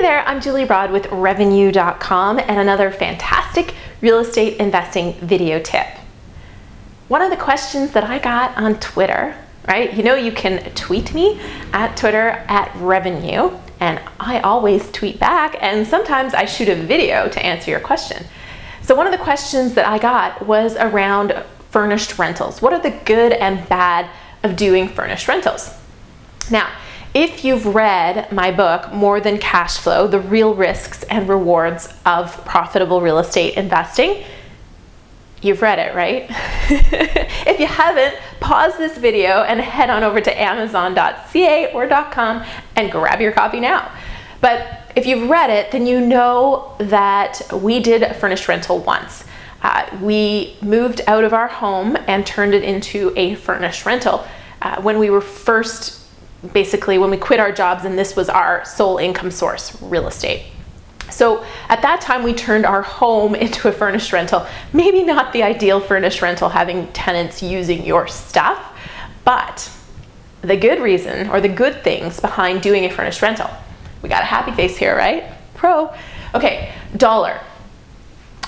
there, I'm Julie Broad with Revenue.com and another fantastic real estate investing video tip. One of the questions that I got on Twitter, right? You know, you can tweet me at Twitter at Revenue, and I always tweet back, and sometimes I shoot a video to answer your question. So one of the questions that I got was around furnished rentals. What are the good and bad of doing furnished rentals? Now, if you've read my book, More Than Cash Flow, The Real Risks and Rewards of Profitable Real Estate Investing, you've read it, right? If you haven't, pause this video and head on over to amazon.ca or .com and grab your copy now. But if you've read it, then you know that we did a furnished rental once. We moved out of our home and turned it into a furnished rental when we were first, basically when we quit our jobs, and this was our sole income source, real estate. So at that time, we turned our home into a furnished rental. Maybe not the ideal furnished rental, having tenants using your stuff, but the good reason or the good things behind doing a furnished rental. We got a happy face here, right? Pro. Okay, dollar.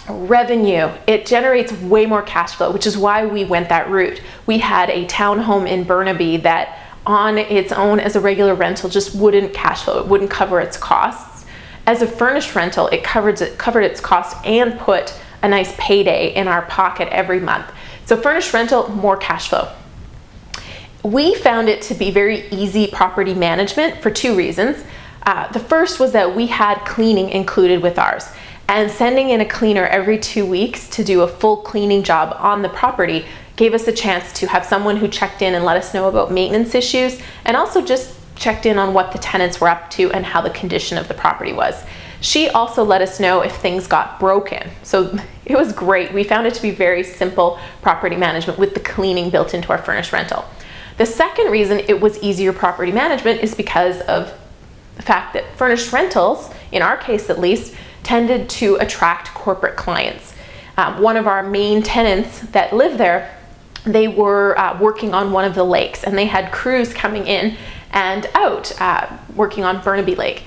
Revenue. It generates way more cash flow, which is why we went that route. We had a townhome in Burnaby that on its own as a regular rental just wouldn't cash flow. It wouldn't cover its costs. As a furnished rental, it covered its costs and put a nice payday in our pocket every month. So furnished rental, more cash flow. We found it to be very easy property management for two reasons. The first was that we had cleaning included with ours, and sending in a cleaner every 2 weeks to do a full cleaning job on the property gave us a chance to have someone who checked in and let us know about maintenance issues, and also just checked in on what the tenants were up to and how the condition of the property was. She also let us know if things got broken. So it was great. We found it to be very simple property management with the cleaning built into our furnished rental. The second reason it was easier property management is because of the fact that furnished rentals, in our case at least, tended to attract corporate clients. One of our main tenants that lived there, they were working on one of the lakes, and they had crews coming in and out working on Burnaby Lake.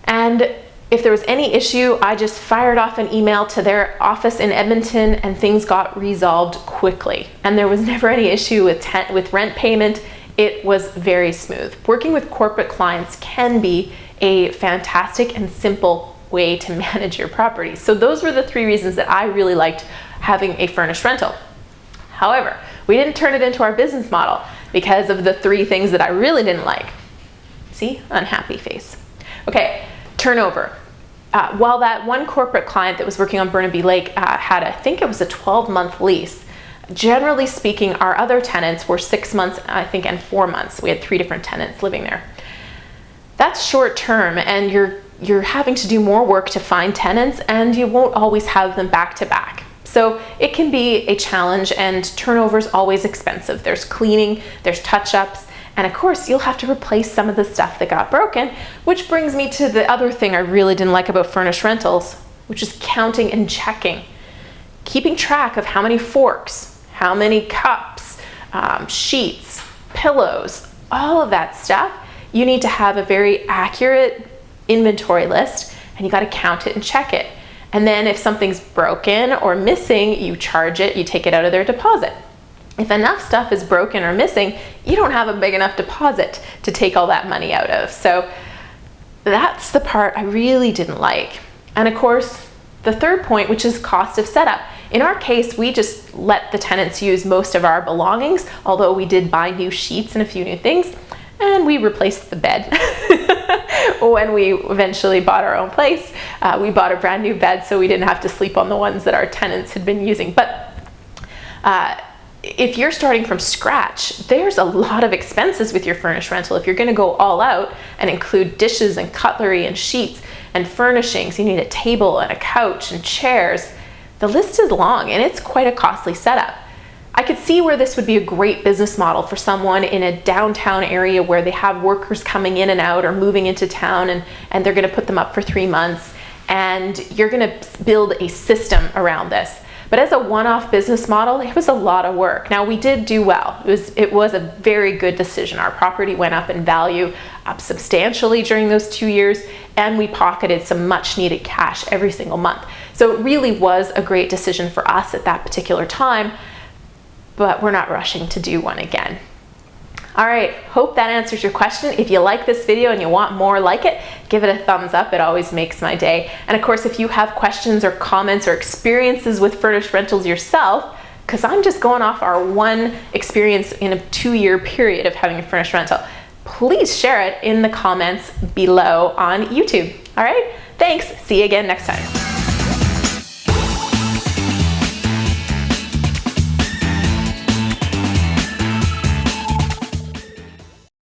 And if there was any issue, I just fired off an email to their office in Edmonton and things got resolved quickly. And there was never any issue with rent payment. It was very smooth. Working with corporate clients can be a fantastic and simple way to manage your property. So those were the three reasons that I really liked having a furnished rental. However, we didn't turn it into our business model because of the three things that I really didn't like. See, unhappy face. Okay, turnover. While that one corporate client that was working on Burnaby Lake had, I think it was a 12-month lease, generally speaking, our other tenants were 6 months, I think, and 4 months. We had 3 different tenants living there. That's short term, and you're having to do more work to find tenants, and you won't always have them back to back. So it can be a challenge, and turnover is always expensive. There's cleaning, there's touch-ups, and of course you'll have to replace some of the stuff that got broken, which brings me to the other thing I really didn't like about furnished rentals, which is counting and checking. Keeping track of how many forks, how many cups, sheets, pillows, all of that stuff. You need to have a very accurate inventory list, and you got to count it and check it. And then if something's broken or missing, you charge it, you take it out of their deposit. If enough stuff is broken or missing, you don't have a big enough deposit to take all that money out of. So that's the part I really didn't like. And of course, the third point, which is cost of setup. In our case, we just let the tenants use most of our belongings, although we did buy new sheets and a few new things, and we replaced the bed. When we eventually bought our own place, we bought a brand new bed so we didn't have to sleep on the ones that our tenants had been using. But if you're starting from scratch, there's a lot of expenses with your furnished rental. If you're going to go all out and include dishes and cutlery and sheets and furnishings, you need a table and a couch and chairs. The list is long, and it's quite a costly setup. I could see where this would be a great business model for someone in a downtown area where they have workers coming in and out or moving into town, and they're going to put them up for 3 months, and you're going to build a system around this. But as a one-off business model, it was a lot of work. Now, we did do well. It was a very good decision. Our property went up in value, up substantially during those 2 years, and we pocketed some much needed cash every single month. So it really was a great decision for us at that particular time, but we're not rushing to do one again. All right, hope that answers your question. If you like this video and you want more like it, give it a thumbs up. It always makes my day. And of course, if you have questions or comments or experiences with furnished rentals yourself, because I'm just going off our one experience in a 2-year period of having a furnished rental, please share it in the comments below on YouTube. All right, thanks. See you again next time.